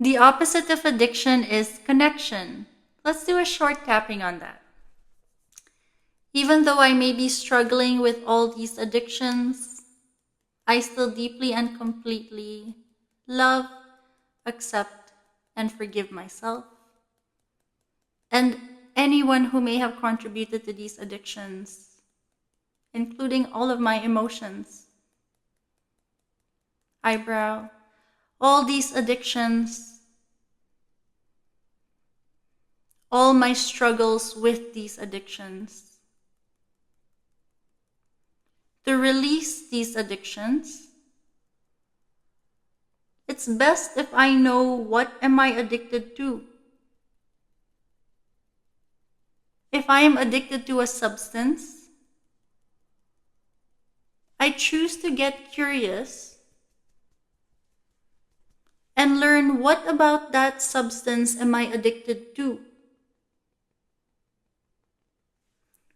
The opposite of addiction is connection. Let's do a short tapping on that. Even though I may be struggling with all these addictions, I still deeply and completely love, accept, and forgive myself and anyone who may have contributed to these addictions, including all of my emotions. Eyebrow, all these addictions, all my struggles with these addictions. To release these addictions, it's best if I know what am I addicted to. If I am addicted to a substance, I choose to get curious and learn what about that substance am I addicted to?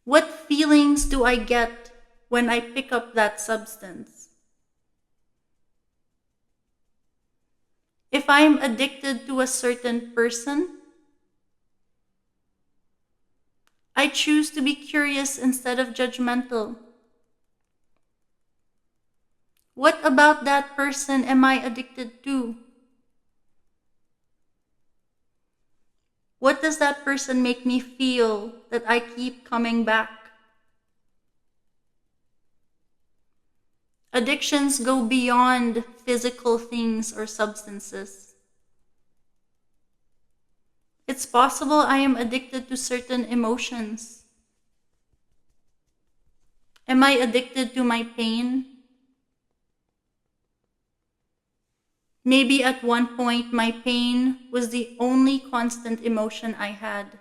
What feelings do I get when I pick up that substance? If I am addicted to a certain person, I choose to be curious instead of judgmental. What about that person am I addicted to? What does that person make me feel that I keep coming back? Addictions go beyond physical things or substances. It's possible I am addicted to certain emotions. Am I addicted to my pain? Maybe at one point my pain was the only constant emotion I had.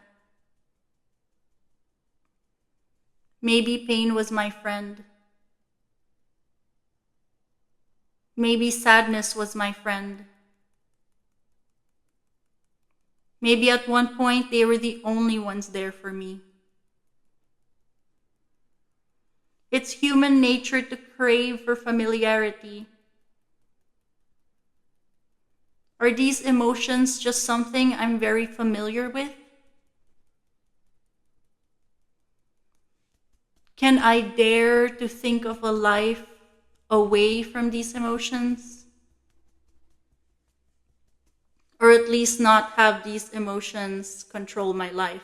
Maybe pain was my friend. Maybe sadness was my friend. Maybe at one point they were the only ones there for me. It's human nature to crave for familiarity. Are these emotions just something I'm very familiar with? Can I dare to think of a life away from these emotions? Or at least not have these emotions control my life?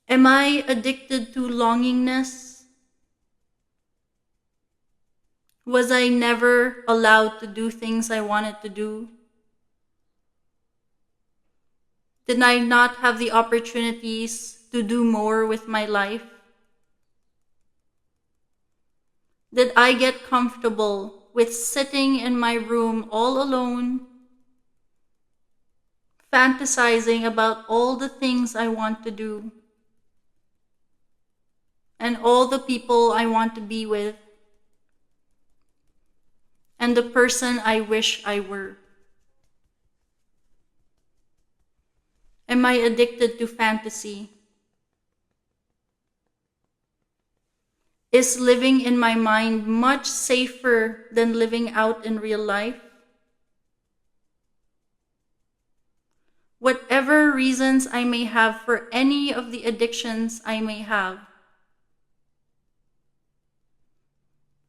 Am I addicted to longingness? Was I never allowed to do things I wanted to do? Did I not have the opportunities to do more with my life? Did I get comfortable with sitting in my room all alone, fantasizing about all the things I want to do and all the people I want to be with and the person I wish I were? Am I addicted to fantasy? Is living in my mind much safer than living out in real life? Whatever reasons I may have for any of the addictions I may have,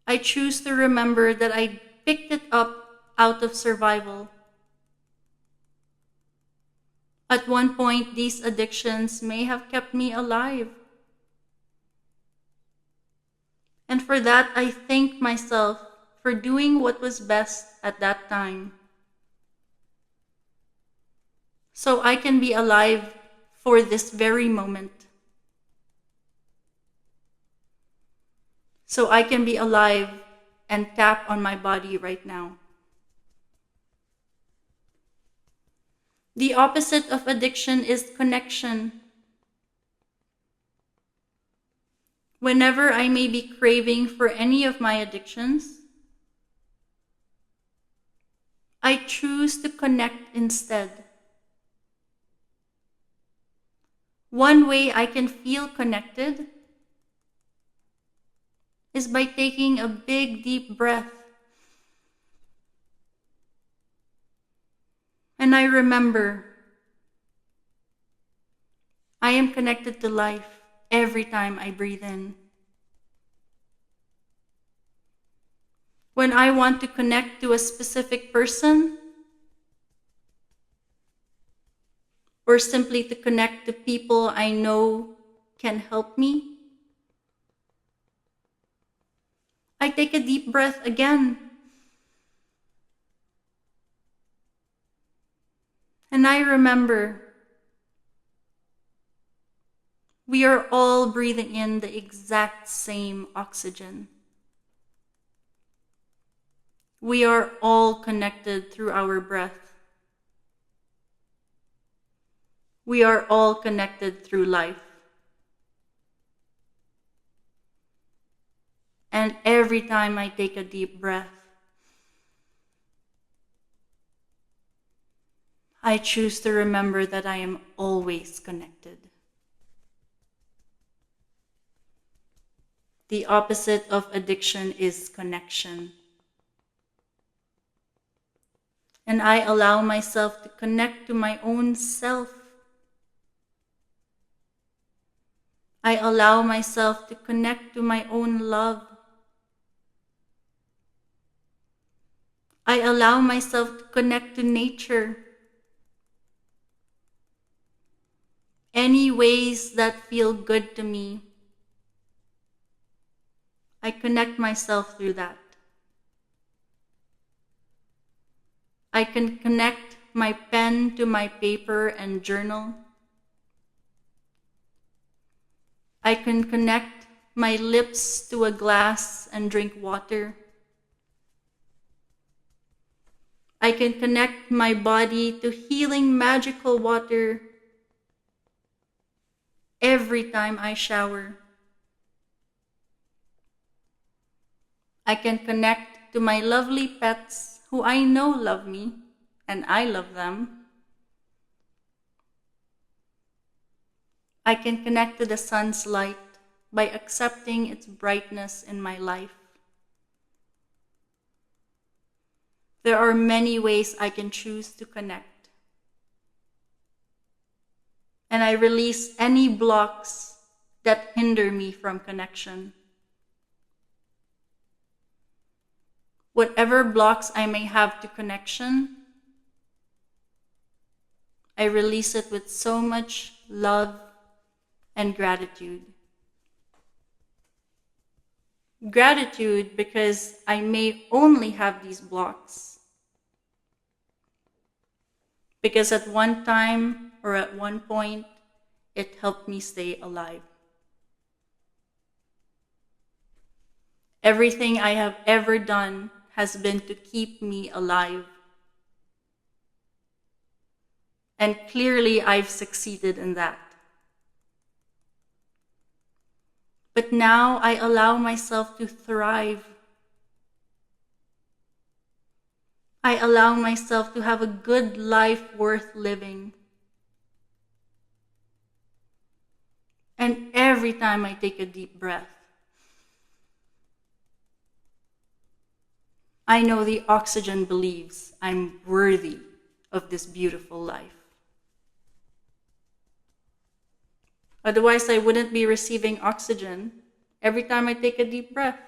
I choose to remember that I picked it up out of survival. At one point, these addictions may have kept me alive. And for that, I thank myself for doing what was best at that time, so I can be alive for this very moment. So I can be alive and tap on my body right now. The opposite of addiction is connection. Whenever I may be craving for any of my addictions, I choose to connect instead. One way I can feel connected is by taking a big, deep breath And I remember I am connected to life every time I breathe in. When I want to connect to a specific person, or simply to connect to people I know can help me, I take a deep breath again. And I remember we are all breathing in the exact same oxygen. We are all connected through our breath. We are all connected through life. And every time I take a deep breath, I choose to remember that I am always connected. The opposite of addiction is connection. And I allow myself to connect to my own self. I allow myself to connect to my own love. I allow myself to connect to nature. Any ways that feel good to me, I connect myself through that. I can connect my pen to my paper and journal. I can connect my lips to a glass and drink water. I can connect my body to healing magical water every time I shower. I can connect to my lovely pets who I know love me and I love them. I can connect to the sun's light by accepting its brightness in my life. There are many ways I can choose to connect. And I release any blocks that hinder me from connection. Whatever blocks I may have to connection, I release it with so much love and gratitude. Gratitude because I may only have these blocks. Because at one time or at one point, it helped me stay alive. Everything I have ever done has been to keep me alive. And clearly I've succeeded in that. But now I allow myself to thrive. I allow myself to have a good life worth living. And every time I take a deep breath, I know the oxygen believes I'm worthy of this beautiful life. Otherwise, I wouldn't be receiving oxygen every time I take a deep breath.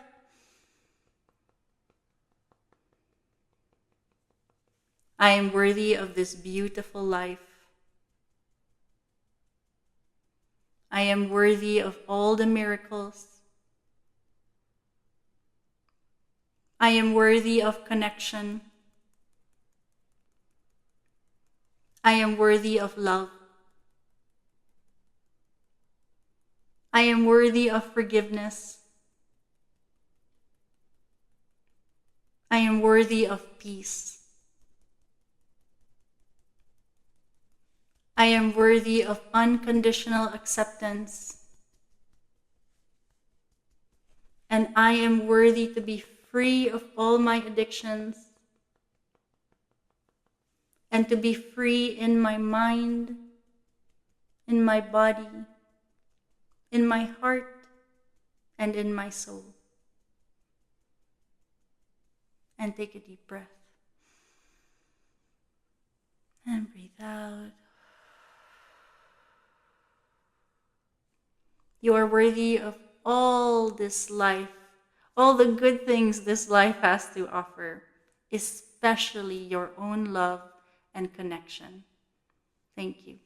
I am worthy of this beautiful life. I am worthy of all the miracles. I am worthy of connection. I am worthy of love. I am worthy of forgiveness. I am worthy of peace. I am worthy of unconditional acceptance. And I am worthy to be free of all my addictions and to be free in my mind, in my body, in my heart, and in my soul. And take a deep breath. And breathe out. You are worthy of all this life, all the good things this life has to offer, especially your own love and connection. Thank you.